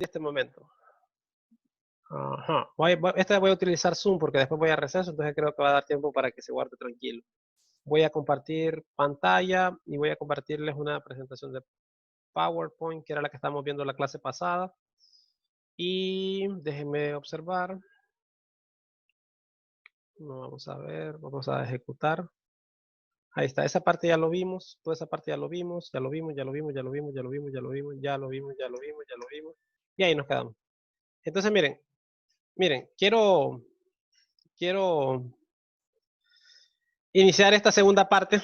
de este momento. Ajá. Esta voy a utilizar Zoom porque después voy a receso, entonces creo que va a dar tiempo para que se guarde tranquilo. Voy a compartir pantalla y voy a compartirles una presentación de PowerPoint, que era la que estábamos viendo la clase pasada. Y déjenme observar. Vamos a ver, vamos a ejecutar. Ahí está, esa parte ya lo vimos, toda esa parte ya lo vimos, ya lo vimos, ya lo vimos, ya lo vimos, ya lo vimos, ya lo vimos, ya lo vimos, ya lo vimos, ya lo vimos. Y ahí nos quedamos. Entonces, miren, quiero iniciar esta segunda parte,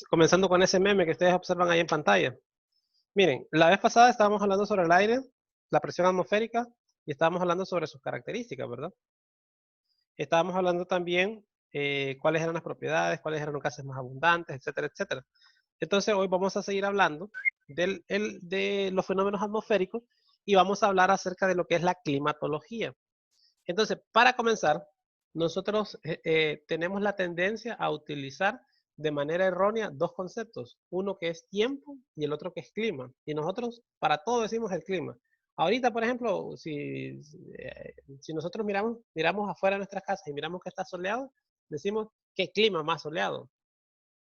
comenzando con ese meme que ustedes observan ahí en pantalla. Miren, la vez pasada estábamos hablando sobre el aire, la presión atmosférica, y estábamos hablando sobre sus características, ¿verdad? Estábamos hablando también cuáles eran las propiedades, cuáles eran los gases más abundantes, etcétera, etcétera. Entonces hoy vamos a seguir hablando de los fenómenos atmosféricos y vamos a hablar acerca de lo que es la climatología. Entonces, para comenzar, nosotros tenemos la tendencia a utilizar de manera errónea dos conceptos, uno que es tiempo y el otro que es clima. Y nosotros para todo decimos el clima. Ahorita, por ejemplo, si nosotros miramos afuera de nuestras casas y miramos que está soleado, decimos qué clima más soleado.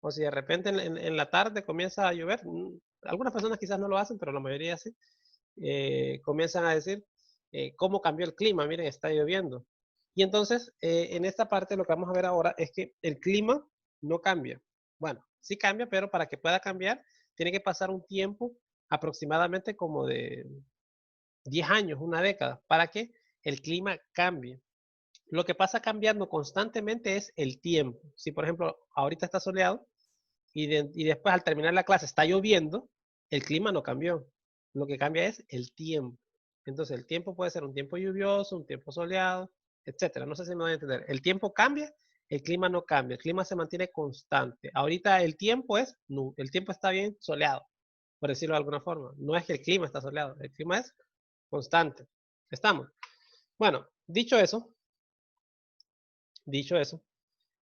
O si de repente en la tarde comienza a llover, algunas personas quizás no lo hacen, pero la mayoría sí, comienzan a decir cómo cambió el clima, miren, está lloviendo. Y entonces, en esta parte lo que vamos a ver ahora es que el clima no cambia. Bueno, sí cambia, pero para que pueda cambiar, tiene que pasar un tiempo aproximadamente como de 10 años, una década, para que el clima cambie. Lo que pasa cambiando constantemente es el tiempo. Si, por ejemplo, ahorita está soleado y después al terminar la clase está lloviendo, el clima no cambió. Lo que cambia es el tiempo. Entonces, el tiempo puede ser un tiempo lluvioso, un tiempo soleado, etcétera. No sé si me voy a entender. El tiempo cambia, el clima no cambia. El clima se mantiene constante. Ahorita el tiempo está bien soleado, por decirlo de alguna forma. No es que el clima está soleado, el clima es constante. ¿Estamos? Bueno, dicho eso, dicho eso,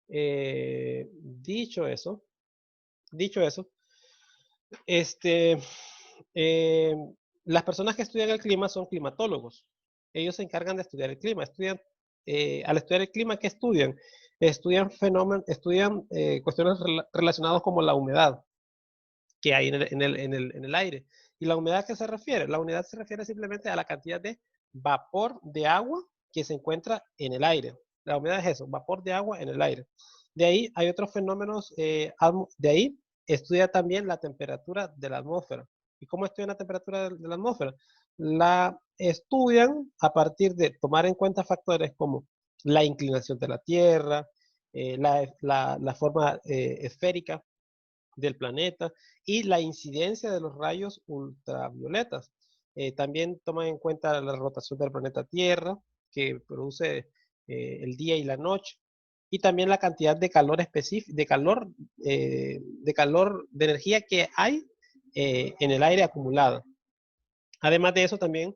dicho eso, dicho eso, este, eh, las personas que estudian el clima son climatólogos. Ellos se encargan de estudiar el clima. Al estudiar el clima, ¿qué estudian? Estudian fenómenos, estudian cuestiones relacionadas como la humedad que hay en el aire. ¿Y la humedad a qué se refiere? La humedad se refiere simplemente a la cantidad de vapor de agua que se encuentra en el aire. La humedad es eso, vapor de agua en el aire. De ahí hay otros fenómenos, de ahí estudia también la temperatura de la atmósfera. ¿Y cómo estudian la temperatura de la atmósfera? La estudian a partir de tomar en cuenta factores como la inclinación de la Tierra, la forma esférica del planeta y la incidencia de los rayos ultravioletas. También toman en cuenta la rotación del planeta Tierra, que produce el día y la noche, y también la cantidad de calor específico, de energía que hay en el aire acumulada. Además de eso, también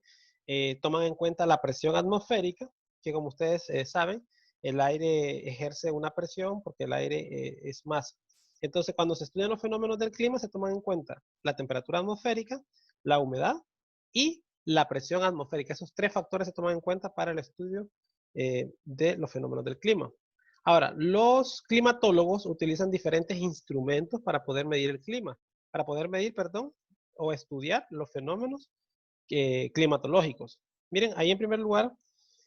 toman en cuenta la presión atmosférica, que como ustedes saben, el aire ejerce una presión porque el aire es masa. Entonces, cuando se estudian los fenómenos del clima, se toman en cuenta la temperatura atmosférica, la humedad y la presión atmosférica. Esos tres factores se toman en cuenta para el estudio de los fenómenos del clima. Ahora, los climatólogos utilizan diferentes instrumentos para poder medir el clima, para poder medir, perdón, o estudiar los fenómenos climatológicos. Miren, ahí en primer lugar,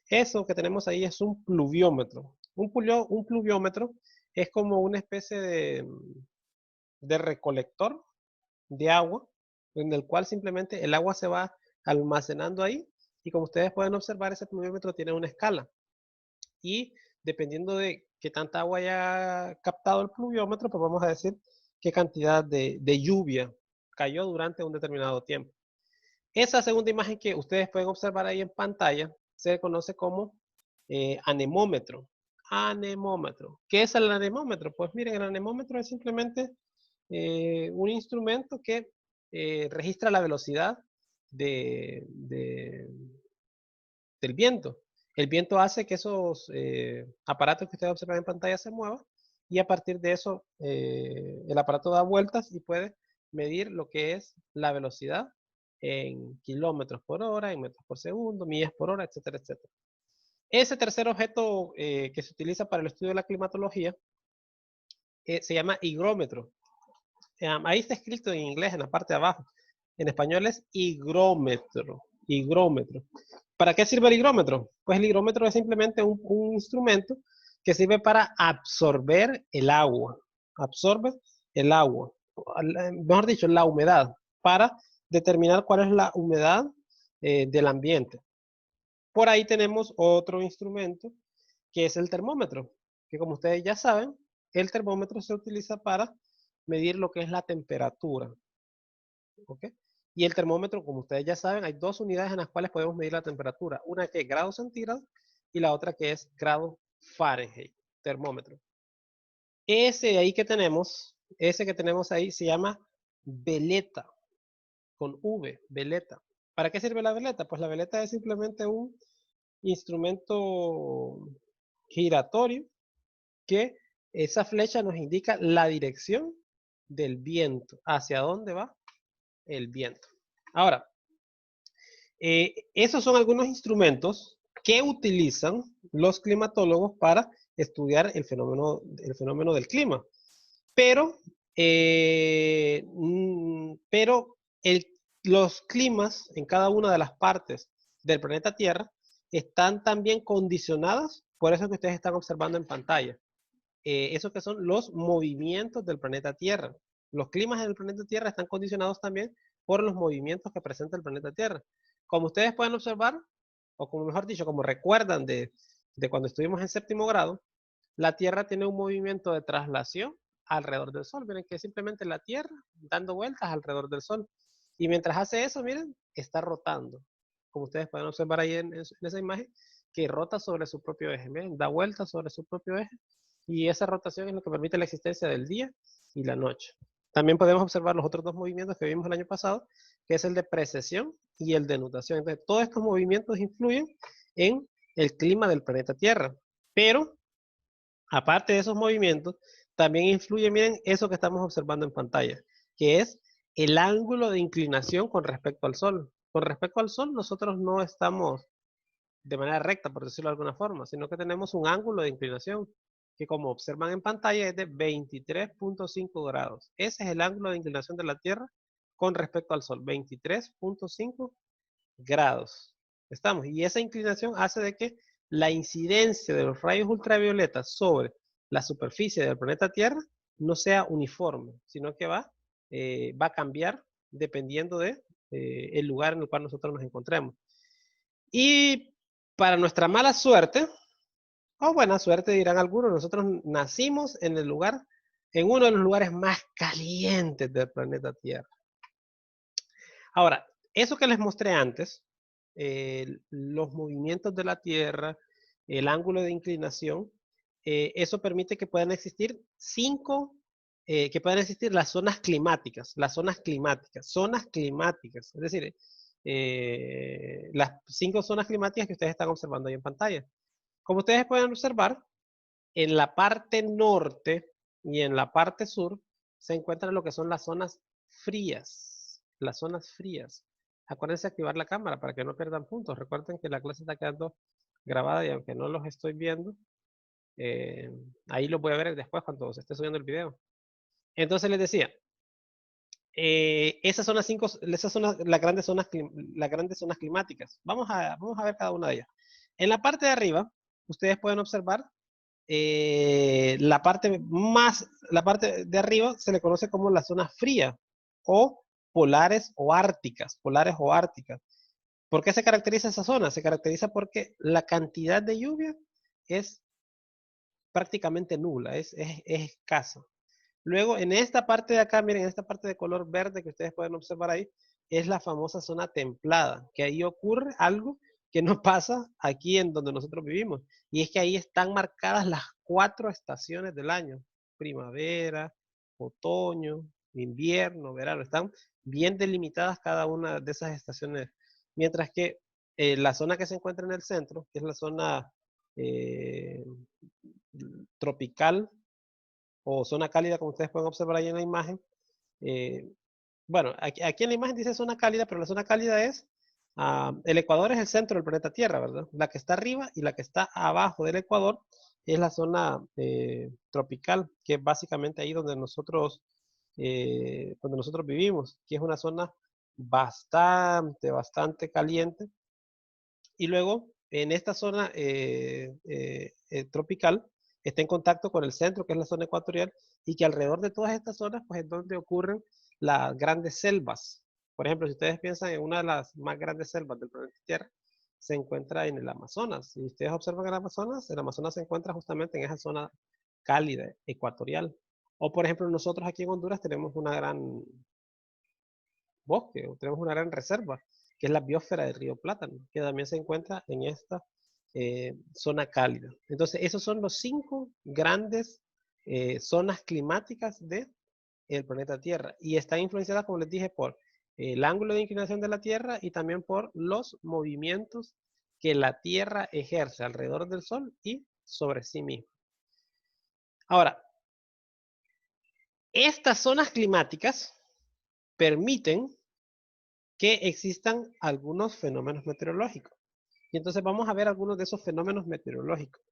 eso que tenemos ahí es un pluviómetro. Un pluviómetro es como una especie de recolector de agua, en el cual simplemente el agua se va almacenando ahí y como ustedes pueden observar, ese pluviómetro tiene una escala. Y dependiendo de qué tanta agua haya captado el pluviómetro, pues vamos a decir qué cantidad de lluvia cayó durante un determinado tiempo. Esa segunda imagen que ustedes pueden observar ahí en pantalla se conoce como anemómetro. Anemómetro. ¿Qué es el anemómetro? Pues miren, el anemómetro es simplemente un instrumento que registra la velocidad del viento. El viento hace que esos aparatos que ustedes observan en pantalla se muevan y a partir de eso el aparato da vueltas y puede medir lo que es la velocidad en kilómetros por hora, en metros por segundo, millas por hora, etcétera, etcétera. Ese tercer objeto que se utiliza para el estudio de la climatología se llama higrómetro. Ahí está escrito en inglés en la parte de abajo. En español es higrómetro. Higrómetro. ¿Para qué sirve el higrómetro? Pues el higrómetro es simplemente un instrumento que sirve para absorber el agua. Absorbe el agua. Mejor dicho, la humedad. Para determinar cuál es la humedad del ambiente. Por ahí tenemos otro instrumento que es el termómetro. Que como ustedes ya saben, el termómetro se utiliza para medir lo que es la temperatura. ¿Ok? Y el termómetro, como ustedes ya saben, hay dos unidades en las cuales podemos medir la temperatura. Una que es grados centígrados y la otra que es grado Fahrenheit, termómetro. Ese ahí que tenemos, ese que tenemos ahí se llama veleta, con V, veleta. ¿Para qué sirve la veleta? Pues la veleta es simplemente un instrumento giratorio que esa flecha nos indica la dirección del viento, hacia dónde va el viento. Ahora, esos son algunos instrumentos que utilizan los climatólogos para estudiar el fenómeno del clima. Pero, los climas en cada una de las partes del planeta Tierra están también condicionadas por eso que ustedes están observando en pantalla. Eso que son los movimientos del planeta Tierra. Los climas del planeta Tierra están condicionados también por los movimientos que presenta el planeta Tierra. Como ustedes pueden observar, o como mejor dicho, como recuerdan de cuando estuvimos en séptimo grado, la Tierra tiene un movimiento de traslación alrededor del Sol. Miren que es simplemente la Tierra dando vueltas alrededor del Sol. Y mientras hace eso, miren, está rotando. Como ustedes pueden observar ahí en esa imagen, que rota sobre su propio eje. Miren, da vueltas sobre su propio eje. Y esa rotación es lo que permite la existencia del día y la noche. También podemos observar los otros dos movimientos que vimos el año pasado, que es el de precesión y el de nutación. Entonces, todos estos movimientos influyen en el clima del planeta Tierra. Pero, aparte de esos movimientos, también influye, miren, eso que estamos observando en pantalla, que es el ángulo de inclinación con respecto al Sol. Con respecto al Sol, nosotros no estamos de manera recta, por decirlo de alguna forma, sino que tenemos un ángulo de inclinación que, como observan en pantalla, es de 23.5 grados. Ese es el ángulo de inclinación de la Tierra con respecto al Sol, 23.5 grados. Estamos, y esa inclinación hace de que la incidencia de los rayos ultravioletas sobre la superficie del planeta Tierra no sea uniforme, sino que va a cambiar dependiendo de el lugar en el cual nosotros nos encontremos. Y para nuestra mala suerte, o buena suerte dirán algunos, nosotros nacimos en el lugar, en uno de los lugares más calientes del planeta Tierra. Ahora, eso que les mostré antes, los movimientos de la Tierra, el ángulo de inclinación, eso permite que puedan existir que puedan existir las zonas climáticas, zonas climáticas, es decir, las 5 zonas climáticas que ustedes están observando ahí en pantalla. Como ustedes pueden observar, en la parte norte y en la parte sur se encuentran lo que son las zonas frías. Las zonas frías. Acuérdense de activar la cámara para que no pierdan puntos. Recuerden que la clase está quedando grabada y aunque no los estoy viendo, ahí los voy a ver después cuando se esté subiendo el video. Entonces les decía, esas son las 5, esas son las grandes zonas climáticas. Vamos a ver cada una de ellas. En la parte de arriba, ustedes pueden observar la parte de arriba se le conoce como la zona fría o polares o árticas. ¿Por qué se caracteriza esa zona? Se caracteriza porque la cantidad de lluvia es prácticamente nula, es escasa. Luego, en esta parte de acá, miren, en esta parte de color verde que ustedes pueden observar ahí, es la famosa zona templada, que ahí ocurre algo que no pasa aquí en donde nosotros vivimos. Y es que ahí están marcadas las 4 estaciones del año. Primavera, otoño, invierno, verano. Están bien delimitadas cada una de esas estaciones. Mientras que la zona que se encuentra en el centro, que es la zona tropical o zona cálida, como ustedes pueden observar ahí en la imagen, Bueno, aquí en la imagen dice zona cálida, pero la zona cálida es, el Ecuador es el centro del planeta Tierra, ¿verdad? La que está arriba y la que está abajo del Ecuador es la zona tropical, que es básicamente ahí donde nosotros vivimos, que es una zona bastante caliente. Y luego, en esta zona tropical, está en contacto con el centro, que es la zona ecuatorial, y que alrededor de todas estas zonas, pues es donde ocurren las grandes selvas. Por ejemplo, si ustedes piensan en una de las más grandes selvas del planeta Tierra, se encuentra en el Amazonas. Si ustedes observan el Amazonas se encuentra justamente en esa zona cálida, ecuatorial. O, por ejemplo, nosotros aquí en Honduras tenemos una gran bosque, o tenemos una gran reserva, que es la biosfera del río Plátano, que también se encuentra en esta zona cálida. Entonces, esos son los 5 grandes zonas climáticas del planeta Tierra, y están influenciadas, como les dije, por el ángulo de inclinación de la Tierra y también por los movimientos que la Tierra ejerce alrededor del Sol y sobre sí misma. Ahora, estas zonas climáticas permiten que existan algunos fenómenos meteorológicos. Y entonces vamos a ver algunos de esos fenómenos meteorológicos.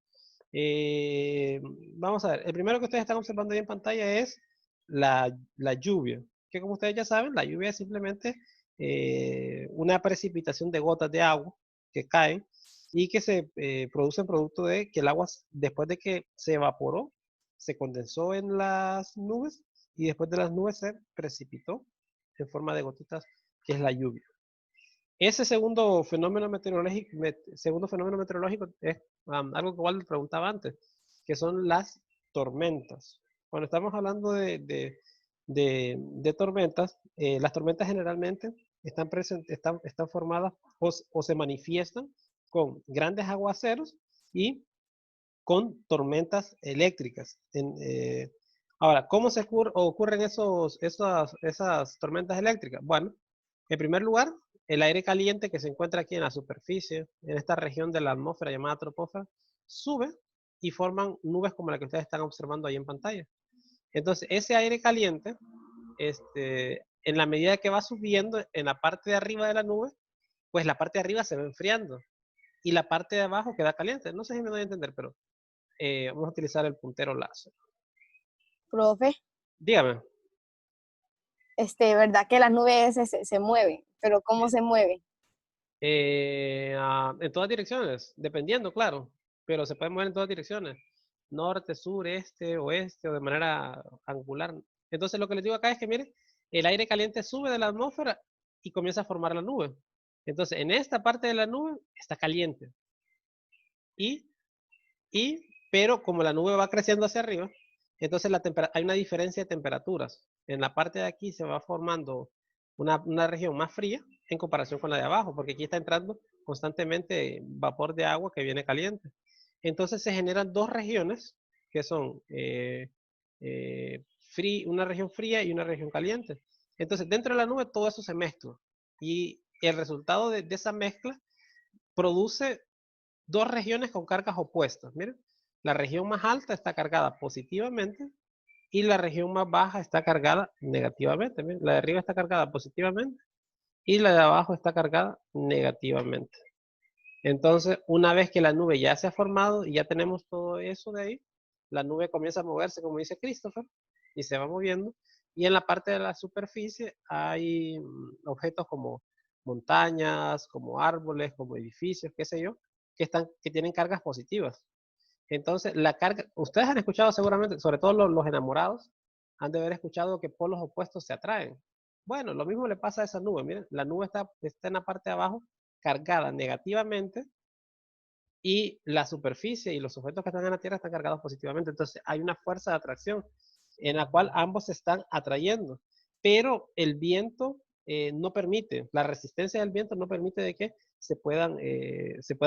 Vamos a ver, el primero que ustedes están observando ahí en pantalla es la lluvia, que como ustedes ya saben, la lluvia es simplemente una precipitación de gotas de agua que caen y que se producen producto de que el agua, después de que se evaporó, se condensó en las nubes y después de las nubes se precipitó en forma de gotitas, que es la lluvia. Ese segundo fenómeno meteorológico es algo que igual le preguntaba antes, que son las tormentas. Cuando estamos hablando de tormentas, las tormentas generalmente están formadas o se manifiestan con grandes aguaceros y con tormentas eléctricas. Ahora, ¿cómo ocurren esas tormentas eléctricas? Bueno, en primer lugar, el aire caliente que se encuentra aquí en la superficie, en esta región de la atmósfera llamada troposfera, sube y forman nubes como la que ustedes están observando ahí en pantalla. Entonces, ese aire caliente, en la medida que va subiendo en la parte de arriba de la nube, pues la parte de arriba se va enfriando y la parte de abajo queda caliente. No sé si me doy a entender, pero vamos a utilizar el puntero láser. Profe, Dígame. ¿verdad que las nubes se mueven? Pero ¿cómo se mueven? En todas direcciones, dependiendo, claro, pero se puede mover en todas direcciones, norte, sur, este, oeste, o de manera angular. Entonces lo que les digo acá es que, miren, el aire caliente sube de la atmósfera y comienza a formar la nube. Entonces, en esta parte de la nube está caliente. Pero como la nube va creciendo hacia arriba, entonces hay una diferencia de temperaturas. En la parte de aquí se va formando una región más fría en comparación con la de abajo, porque aquí está entrando constantemente vapor de agua que viene caliente. Entonces se generan dos regiones que son una región fría y una región caliente. Entonces dentro de la nube todo eso se mezcla y el resultado de esa mezcla produce dos regiones con cargas opuestas. Miren, la región más alta está cargada positivamente y la región más baja está cargada negativamente. Miren, la de arriba está cargada positivamente y la de abajo está cargada negativamente. Entonces, una vez que la nube ya se ha formado y ya tenemos todo eso de ahí, la nube comienza a moverse, como dice Christopher, y se va moviendo. Y en la parte de la superficie hay objetos como montañas, como árboles, como edificios, qué sé yo, que tienen cargas positivas. Entonces, la carga, ustedes han escuchado seguramente, sobre todo los enamorados, han de haber escuchado que polos opuestos se atraen. Bueno, lo mismo le pasa a esa nube. Miren, la nube está en la parte de abajo cargada negativamente y la superficie y los objetos que están en la Tierra están cargados positivamente. Entonces, hay una fuerza de atracción en la cual ambos se están atrayendo. Pero el viento no permite, la resistencia del viento no permite de que se puedan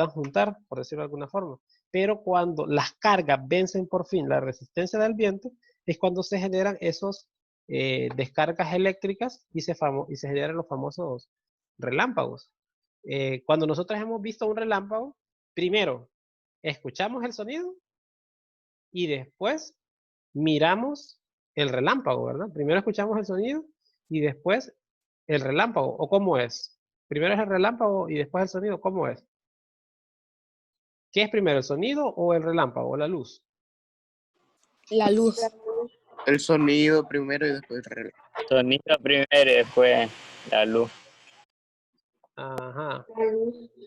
juntar, por decirlo de alguna forma. Pero cuando las cargas vencen por fin la resistencia del viento, es cuando se generan esos descargas eléctricas y se generan los famosos relámpagos. Cuando nosotros hemos visto un relámpago, primero escuchamos el sonido y después miramos el relámpago, ¿verdad? Primero escuchamos el sonido y después el relámpago, ¿o cómo es? Primero es el relámpago y después el sonido, ¿cómo es? ¿Qué es primero, el sonido o el relámpago o la luz? La luz. El sonido primero y después el reloj. Sonido primero y después la luz. Ajá.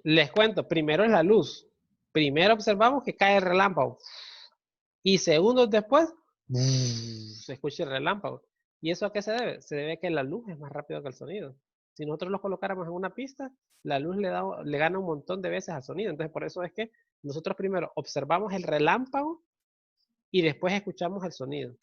Les cuento, primero es la luz. Primero observamos que cae el relámpago. Y segundos después, se escucha el relámpago. ¿Y eso a qué se debe? Se debe a que la luz es más rápido que el sonido. Si nosotros los colocáramos en una pista, la luz le gana un montón de veces al sonido. Entonces, por eso es que nosotros primero observamos el relámpago y después escuchamos el sonido.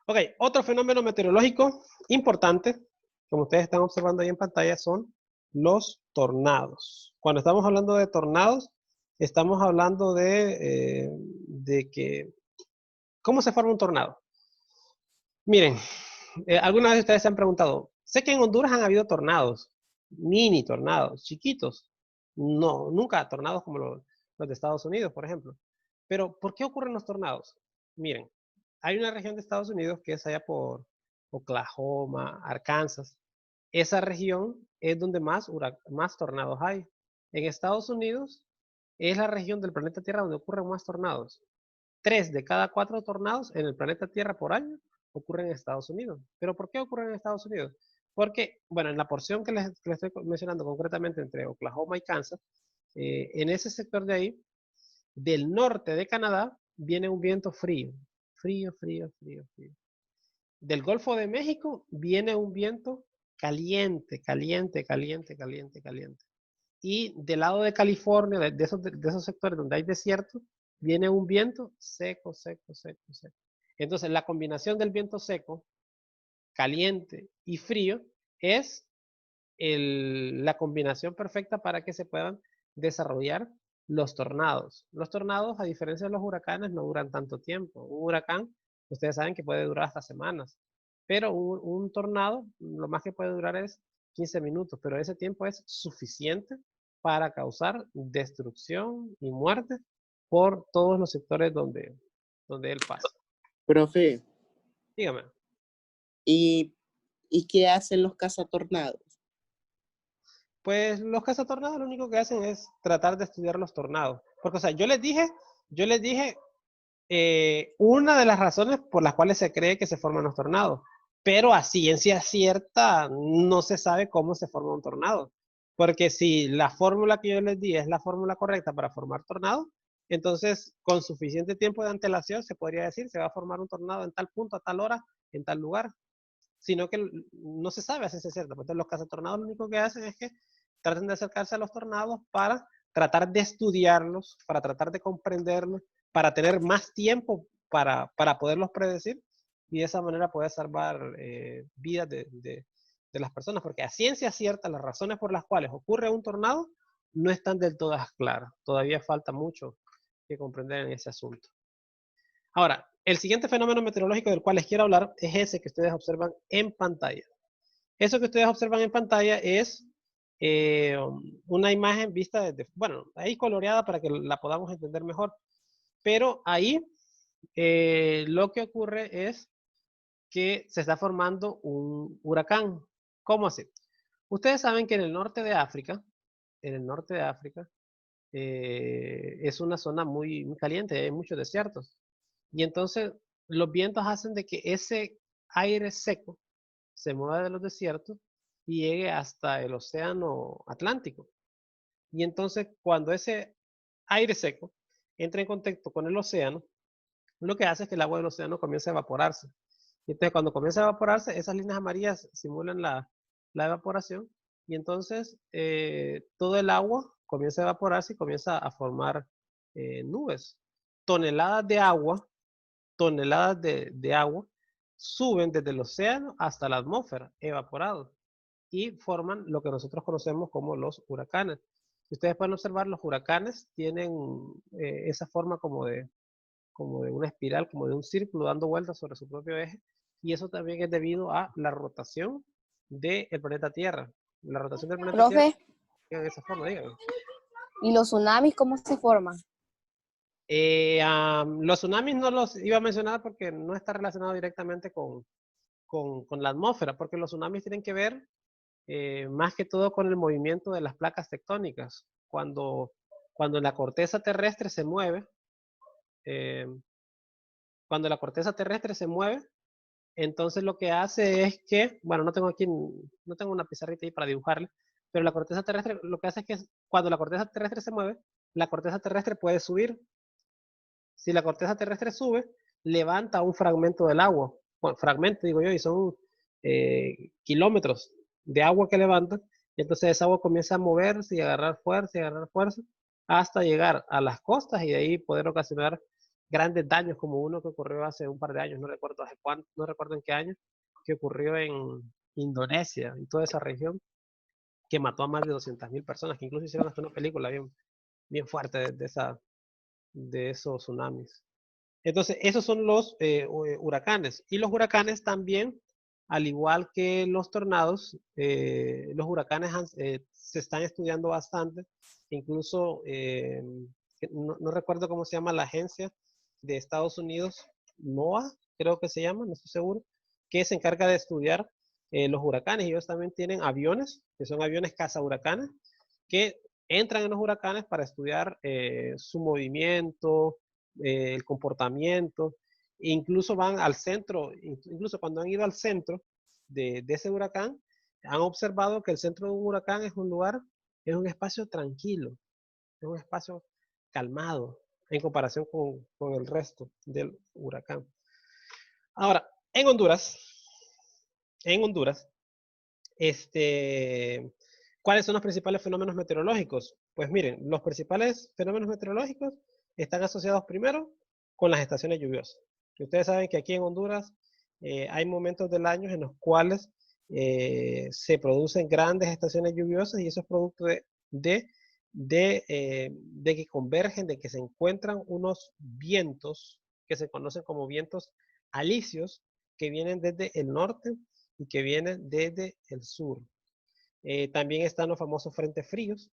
Ok, otro fenómeno meteorológico importante, como ustedes están observando ahí en pantalla, son los tornados. Cuando estamos hablando de tornados, estamos hablando de que, ¿cómo se forma un tornado? Miren, alguna vez ustedes se han preguntado, sé que en Honduras han habido tornados, mini tornados, chiquitos. No, nunca tornados como los de Estados Unidos, por ejemplo. Pero, ¿por qué ocurren los tornados? Miren, hay una región de Estados Unidos que es allá por Oklahoma, Arkansas. Esa región es donde más tornados hay. En Estados Unidos es la región del planeta Tierra donde ocurren más tornados. 3 de cada 4 tornados en el planeta Tierra por año ocurren en Estados Unidos. ¿Pero por qué ocurren en Estados Unidos? Porque, bueno, en la porción que les estoy mencionando concretamente entre Oklahoma y Kansas, en ese sector de ahí, del norte de Canadá, viene un viento frío. Frío, frío, frío, frío. Del Golfo de México viene un viento caliente, caliente, caliente, caliente, caliente. Y del lado de California, de esos sectores donde hay desierto, viene un viento seco, seco, seco, seco. Entonces, la combinación del viento seco, caliente y frío es la combinación perfecta para que se puedan desarrollar los tornados. Los tornados, a diferencia de los huracanes, no duran tanto tiempo. Un huracán, ustedes saben que puede durar hasta semanas, pero un tornado, lo más que puede durar es 15 minutos, pero ese tiempo es suficiente para causar destrucción y muerte por todos los sectores donde él pasa. Profe, Dígame. ¿y qué hacen los cazatornados? Pues los cazatornados lo único que hacen es tratar de estudiar los tornados. Porque, o sea, yo les dije una de las razones por las cuales se cree que se forman los tornados. Pero a ciencia cierta no se sabe cómo se forma un tornado. Porque si la fórmula que yo les di es la fórmula correcta para formar tornados, entonces con suficiente tiempo de antelación se podría decir se va a formar un tornado en tal punto, a tal hora, en tal lugar. Sino que no se sabe a ciencia cierta. Entonces los cazatornados lo único que hacen es que traten de acercarse a los tornados para tratar de estudiarlos, para tratar de comprenderlos, para tener más tiempo para poderlos predecir y de esa manera poder salvar vidas de las personas, porque a ciencia cierta las razones por las cuales ocurre un tornado no están del todo claras. Todavía falta mucho que comprender en ese asunto. Ahora, el siguiente fenómeno meteorológico del cual les quiero hablar es ese que ustedes observan en pantalla. Eso que ustedes observan en pantalla es una imagen vista desde, bueno, ahí coloreada para que la podamos entender mejor. Pero ahí lo que ocurre es que se está formando un huracán. ¿Cómo así? Ustedes saben que en el norte de África, es una zona muy, muy caliente, hay muchos desiertos. Y entonces los vientos hacen de que ese aire seco se mueva de los desiertos y llegue hasta el océano Atlántico. Y entonces cuando ese aire seco entra en contacto con el océano, lo que hace es que el agua del océano comience a evaporarse. Y entonces cuando comienza a evaporarse, esas líneas amarillas simulan la evaporación y entonces todo el agua comienza a evaporarse y comienza a formar nubes. Toneladas de agua suben desde el océano hasta la atmósfera, evaporados, y forman lo que nosotros conocemos como los huracanes. Ustedes pueden observar, los huracanes tienen esa forma como de una espiral, como de un círculo dando vueltas sobre su propio eje, y eso también es debido a la rotación del planeta Tierra. La rotación del planeta Tierra Profe, es de esa forma, díganme. ¿y los tsunamis cómo se forman? Los tsunamis no los iba a mencionar porque no está relacionado directamente con la atmósfera, porque los tsunamis tienen que ver más que todo con el movimiento de las placas tectónicas. Cuando la corteza terrestre se mueve, eh, cuando la corteza terrestre se mueve, entonces lo que hace es que, bueno, no tengo aquí, no tengo una pizarrita ahí para dibujarle, pero la corteza terrestre lo que hace es que cuando la corteza terrestre se mueve, la corteza terrestre puede subir. Si la corteza terrestre sube, levanta un fragmento del agua. Bueno, fragmento digo yo, y son kilómetros de agua que levanta, y entonces esa agua comienza a moverse y agarrar fuerza, hasta llegar a las costas y de ahí poder ocasionar grandes daños como uno que ocurrió hace un par de años, no recuerdo hace cuánto, no recuerdo en qué año, que ocurrió en Indonesia y toda esa región, que mató a más de 200.000 personas, que incluso hicieron hasta una película bien fuerte de esos tsunamis. Entonces, esos son los huracanes. Y los huracanes también, al igual que los tornados, los huracanes se están estudiando bastante. Incluso, no recuerdo cómo se llama la agencia de Estados Unidos, NOAA, creo que se llama, no estoy seguro, que se encarga de estudiar los huracanes. Ellos también tienen aviones, que son aviones cazahuracanes, que entran en los huracanes para estudiar su movimiento, el comportamiento, incluso van al centro, incluso cuando han ido al centro de ese huracán, han observado que el centro de un huracán es un lugar, es un espacio tranquilo, es un espacio calmado en comparación con el resto del huracán. Ahora, en Honduras, ¿cuáles son los principales fenómenos meteorológicos? Pues miren, los principales fenómenos meteorológicos están asociados primero con las estaciones lluviosas. Y ustedes saben que aquí en Honduras hay momentos del año en los cuales se producen grandes estaciones lluviosas y eso es producto de que convergen, de que se encuentran unos vientos que se conocen como vientos alisios que vienen desde el norte y que vienen desde el sur. También están los famosos frentes fríos,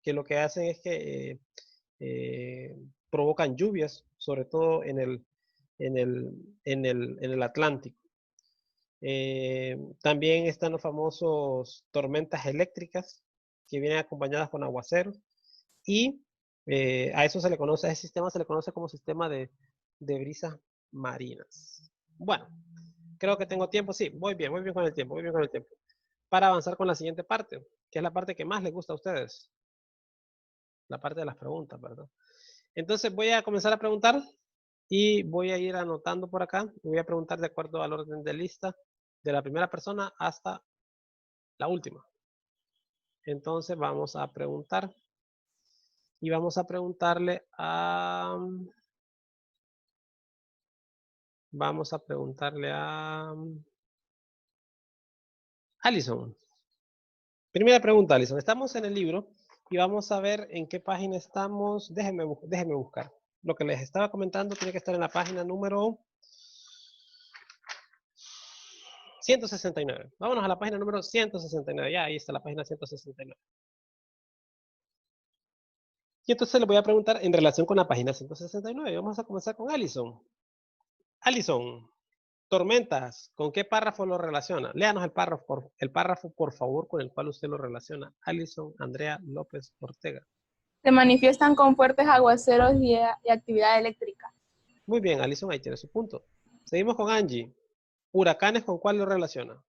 que lo que hacen es que provocan lluvias, sobre todo en el Atlántico. También están los famosos tormentas eléctricas, que vienen acompañadas con aguaceros, y a eso se le conoce, a ese sistema se le conoce como sistema de brisas marinas. Bueno, creo que tengo tiempo, sí, voy bien con el tiempo, para avanzar con la siguiente parte, que es la parte que más les gusta a ustedes. La parte de las preguntas, ¿verdad? Entonces voy a comenzar a preguntar y voy a ir anotando por acá. Voy a preguntar de acuerdo al orden de lista de la primera persona hasta la última. Entonces vamos a preguntar. Y vamos a preguntarle a... Vamos a preguntarle a... Alison. Primera pregunta, Alison. Estamos en el libro y vamos a ver en qué página estamos. Déjenme buscar. Lo que les estaba comentando tiene que estar en la página número 169. Vámonos a la página número 169. Ya, ahí está la página 169. Y entonces le voy a preguntar en relación con la página 169. Vamos a comenzar con Alison. Alison, tormentas, ¿con qué párrafo lo relaciona? Léanos el párrafo, por favor, con el cual usted lo relaciona. Alison Andrea López Ortega. Se manifiestan con fuertes aguaceros y actividad eléctrica. Muy bien, Alison, ahí tiene su punto. Seguimos con Angie. ¿Huracanes con cuál lo relaciona?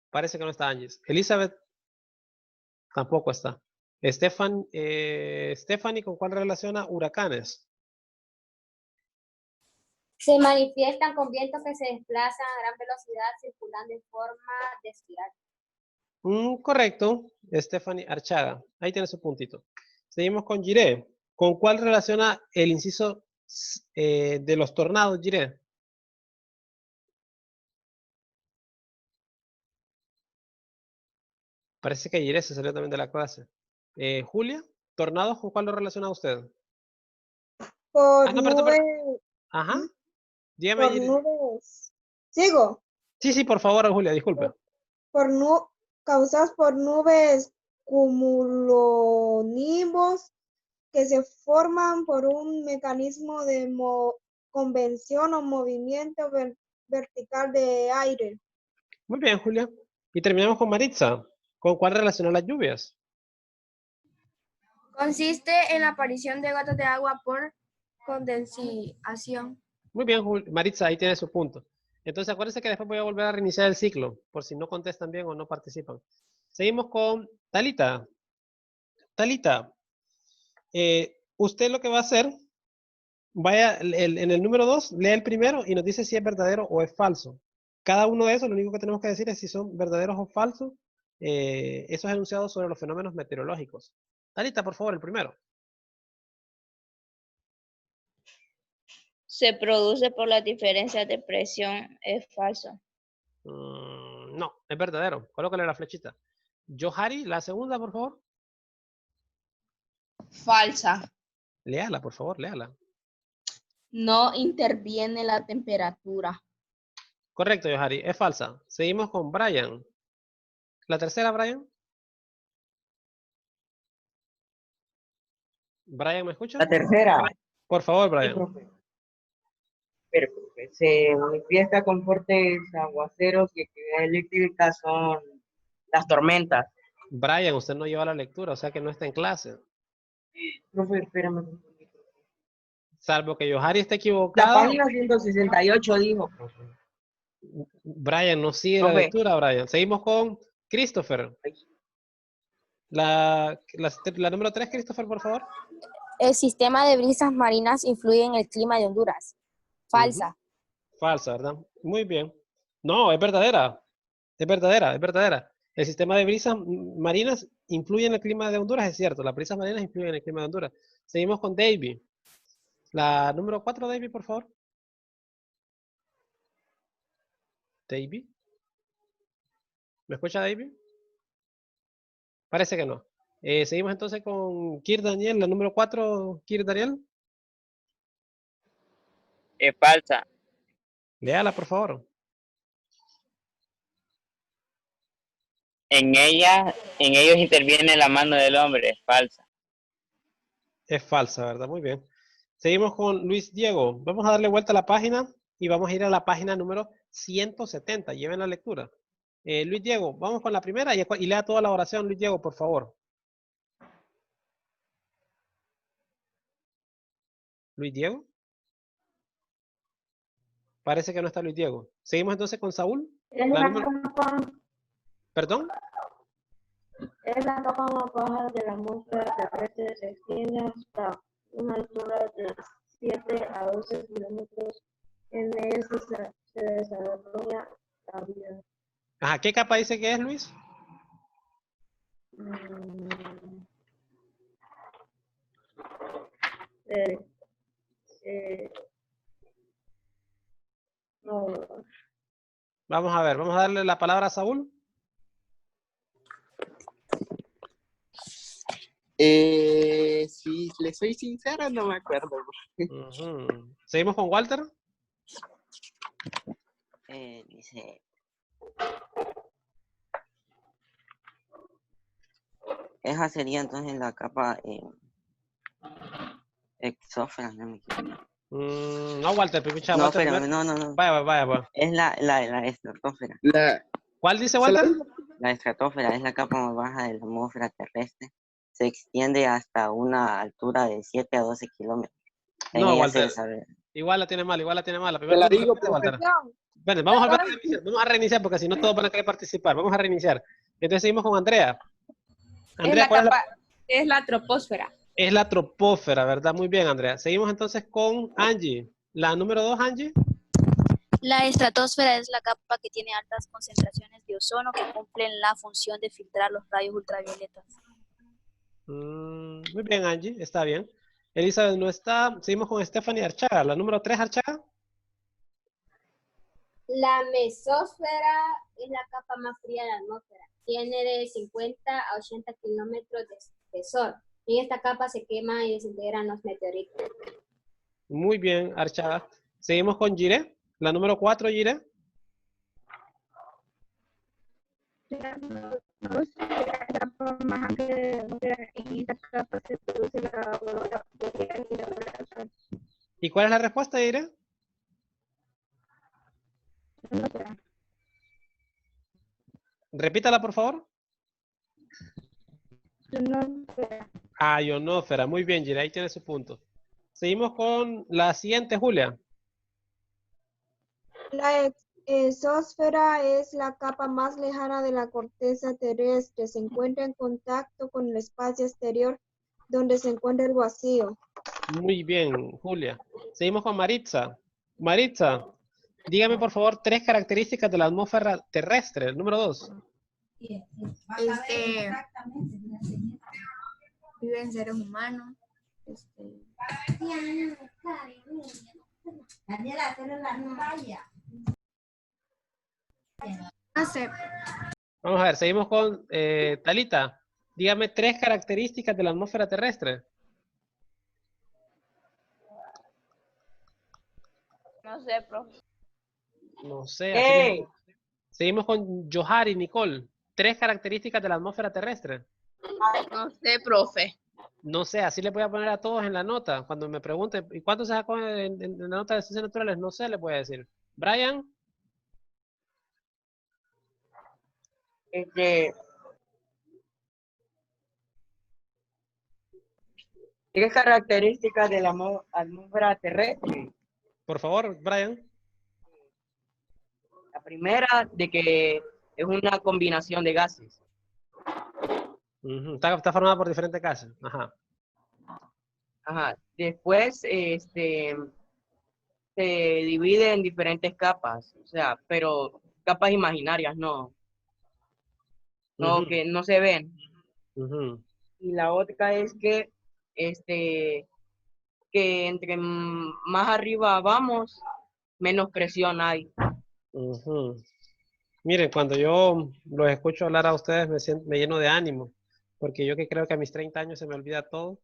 Parece que no está Angie. Elizabeth tampoco está. Stephanie, ¿con cuál relaciona huracanes? Se manifiestan con vientos que se desplazan a gran velocidad circulando en forma de espiral. Correcto, Stephanie Archaga. Ahí tiene su puntito. Seguimos con Jiré. ¿Con cuál relaciona el inciso de los tornados, Jiré? Parece que Jiré se salió también de la clase. Julia, ¿tornados con cuál lo relaciona usted? Por no, nubes. Ajá. Dígame, Por Jiré. nubes. ¿Sigo? Sí, por favor, Julia, disculpe. Causadas por nubes cumulonimbus que se forman por un mecanismo de convención o movimiento vertical de aire. Muy bien, Julia. Y terminamos con Maritza. ¿Con cuál relacionó las lluvias? Consiste en la aparición de gotas de agua por condensación. Muy bien, Maritza, ahí tiene su punto. Entonces, acuérdense que después voy a volver a reiniciar el ciclo, por si no contestan bien o no participan. Seguimos con Talita. Talita, usted lo que va a hacer, vaya en el número 2, lea el primero y nos dice si es verdadero o es falso. Cada uno de esos, lo único que tenemos que decir es si son verdaderos o falsos esos enunciados sobre los fenómenos meteorológicos. Talita, por favor, el primero. Se produce por las diferencias de presión, es falso. No, es verdadero. Colócale la flechita. Johari, la segunda, por favor. Falsa. Léala, por favor, léala. No interviene la temperatura. Correcto, Johari, es falsa. Seguimos con Brian. La tercera, Brian. Brian, ¿me escucha? La tercera. Por favor, Sí, Brian. profe. Pero, profe, se manifiesta con fuertes aguaceros y actividad eléctrica son las tormentas. Brian, usted no lleva la lectura, o sea que no está en clase. Profe, espérame un poquito. Salvo que Johari esté La equivocado. página 168 dijo, profe. Brian, no sigue la Profe. lectura, Brian. Seguimos con Christopher. La número 3, Christopher, por favor. El sistema de brisas marinas influye en el clima de Honduras. Falsa. Falsa, ¿verdad? Muy bien. No, es verdadera. Es verdadera, es verdadera. El sistema de brisas marinas influye en el clima de Honduras, es cierto. Las brisas marinas influyen en el clima de Honduras. Seguimos con Davy. La número 4, Davy, por favor. Davy. ¿Me escucha, Davy? Parece que no. Seguimos entonces con Kir Daniel, la número 4, Kir Daniel. Es falsa. Léala, por favor. En ellos interviene la mano del hombre. Es falsa. Es falsa, ¿verdad? Muy bien. Seguimos con Luis Diego. Vamos a darle vuelta a la página y vamos a ir a la página número 170. Lleven la lectura. Luis Diego, vamos con la primera y lea toda la oración, Luis Diego, por favor. Luis Diego. Parece que no está Luis Diego. Seguimos entonces con Saúl. ¿Perdón? Es la capa más baja de la atmósfera terrestre, se extiende hasta una altura de 7 a 12 kilómetros. En él se desarrolla la vida. Ajá, ¿qué capa dice que es, Luis? No. Vamos a ver, vamos a darle la palabra a Saúl. Si le soy sincero, no me acuerdo. Seguimos con Walter. Dice, esa sería entonces la capa exófera, no me equivoco. No, Walter, escucha, No, Walter. pero no. Vaya. Es la estratosfera. ¿Cuál dice Walter? La estratosfera es la capa más baja de la atmósfera terrestre. Se extiende hasta una altura de 7 a 12 kilómetros. No, Walter. Igual la tiene mal. La primera la digo, Walter. Bueno, vamos a reiniciar porque si no todos van a querer participar. Vamos a reiniciar. Entonces seguimos con Andrea. Andrea, Es la troposfera. Es la troposfera, ¿verdad? Muy bien, Andrea. Seguimos entonces con Angie. La número 2, Angie. La estratosfera es la capa que tiene altas concentraciones de ozono que cumplen la función de filtrar los rayos ultravioletas. Muy bien, Angie. Está bien. Elizabeth no está. Seguimos con Stephanie Archaga. La número 3, Archaga. La mesósfera es la capa más fría de la atmósfera. Tiene de 50 a 80 kilómetros de espesor. En esta capa se queman y desintegran los meteoritos. Muy bien, Archaga. Seguimos con Gire. La número 4, Gire. No sé, la capa más amplia de la atmósfera, en esta capa se produce la aurora boreal y la aurora solar. ¿Y cuál es la respuesta, Ire? Repítala, por favor. Ah, ionósfera. Muy bien, Gira, ahí tiene su punto. Seguimos con la siguiente, Julia. La exósfera es la capa más lejana de la corteza terrestre. Se encuentra en contacto con el espacio exterior donde se encuentra el vacío. Muy bien, Julia. Seguimos con Maritza. Maritza, dígame por favor 3 características de la atmósfera terrestre. El número 2. Viven seres humanos. No sé. Vamos a ver, seguimos con Talita. Dígame 3 características de la atmósfera terrestre. No sé, profe. No sé. Así seguimos con Johari, Nicole. 3 características de la atmósfera terrestre. No sé, profe. No sé, así le voy a poner a todos en la nota. Cuando me pregunten, ¿y cuánto se sacó en la nota de ciencias naturales? No sé, le voy a decir. Brian. ¿Qué características de la atmósfera terrestre? Por favor, Brian. La primera, de que es una combinación de gases. Está formada por diferentes gases. Ajá. Ajá. Después, se divide en diferentes capas, o sea, pero capas imaginarias, no, que no se ven. Y la otra es que, que entre más arriba vamos, menos presión hay. Miren, cuando yo los escucho hablar a ustedes me lleno de ánimo, porque yo que creo que a mis 30 años se me olvida todo,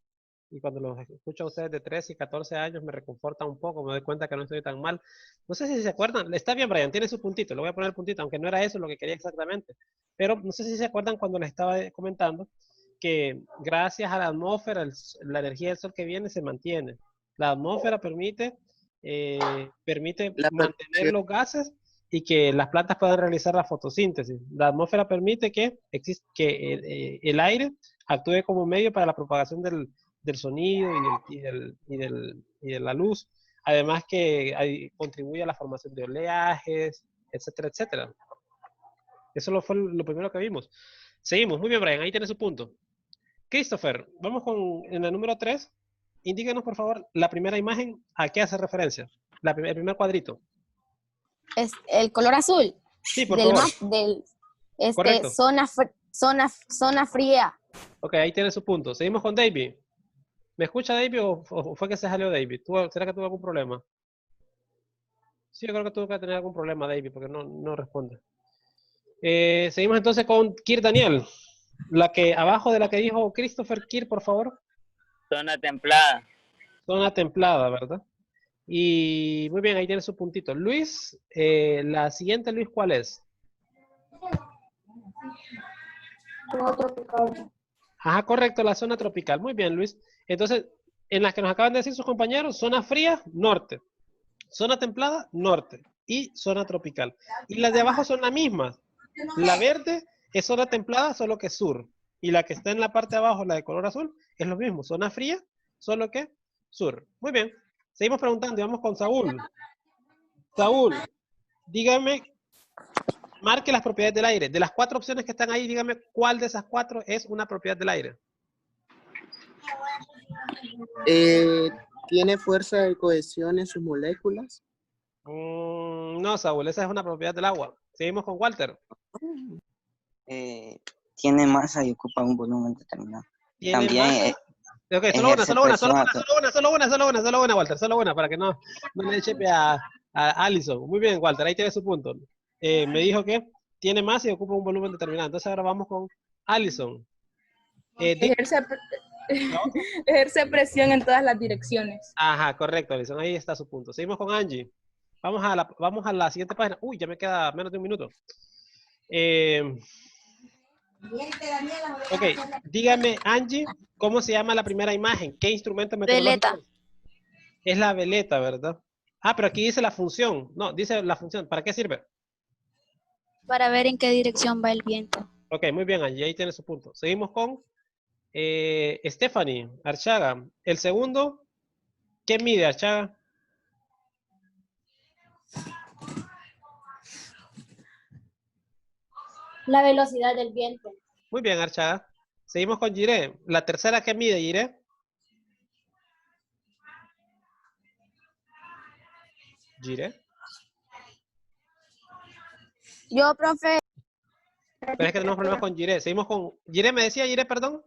y cuando los escucho a ustedes de 13 y 14 años me reconforta un poco, me doy cuenta que no estoy tan mal. No sé si se acuerdan, está bien Brian, tiene su puntito, le voy a poner el puntito, aunque no era eso lo que quería exactamente, pero no sé si se acuerdan cuando les estaba comentando que gracias a la atmósfera, la energía del sol que viene se mantiene. La atmósfera permite mantener los gases y que las plantas puedan realizar la fotosíntesis. La atmósfera permite que el aire actúe como medio para la propagación del sonido y de la luz. Además que contribuye a la formación de oleajes, etcétera, etcétera. Eso fue lo primero que vimos. Seguimos. Muy bien, Brian. Ahí tiene su punto. Christopher, vamos en el número 3. Indíquenos, por favor, la primera imagen, ¿a qué hace referencia? El primer cuadrito. Es el color azul. Sí, por favor. Correcto. Zona fría. Ok, ahí tiene su punto. Seguimos con David. ¿Me escucha David o fue que se salió David? ¿Será que tuvo algún problema? Sí, yo creo que tuvo que tener algún problema David porque no responde. Seguimos entonces con Kir Daniel. La que abajo de la que dijo Christopher, Kir, por favor. Zona templada. Zona templada, ¿verdad? Y muy bien, ahí tiene su puntito. Luis, la siguiente, Luis, ¿cuál es? Zona tropical. Ajá, correcto, la zona tropical. Muy bien, Luis. Entonces, en las que nos acaban de decir sus compañeros, zona fría, norte. Zona templada, norte. Y zona tropical. Y las de abajo son las mismas. La verde es zona templada, solo que sur. Y la que está en la parte de abajo, la de color azul, es lo mismo. Zona fría, solo que sur. Muy bien. Seguimos preguntando y vamos con Saúl. Saúl, dígame, marque las propiedades del aire. De las 4 opciones que están ahí, dígame cuál de esas 4 es una propiedad del aire. ¿Tiene fuerza de cohesión en sus moléculas? No, Saúl, esa es una propiedad del agua. Seguimos con Walter. Tiene masa y ocupa un volumen determinado. También Ok, solo una, Walter, solo una, para que no le eche a Allison. Muy bien, Walter, ahí tiene su punto. Me dijo que tiene masa y ocupa un volumen determinado. Entonces ahora vamos con Allison. Ejerce presión en todas las direcciones. Ajá, correcto, Allison, ahí está su punto. Seguimos con Angie. Vamos a la siguiente página. Uy, ya me queda menos de un minuto. Ok, dígame, Angie, ¿cómo se llama la primera imagen? ¿Qué instrumento meteorológico? Veleta. Es la veleta, ¿verdad? Ah, pero aquí dice la función. No, dice la función. ¿Para qué sirve? Para ver en qué dirección va el viento. Ok, muy bien, Angie, ahí tiene su punto. Seguimos con Stephanie Archaga. El segundo, ¿qué mide, Archaga? La velocidad del viento. Muy bien, Archaga. Seguimos con Jiré. La tercera, ¿qué mide, Jiré? Jiré. Yo, profe. Pero es que tenemos problemas con Jiré. Seguimos con... Jiré, ¿me decía Jiré, perdón?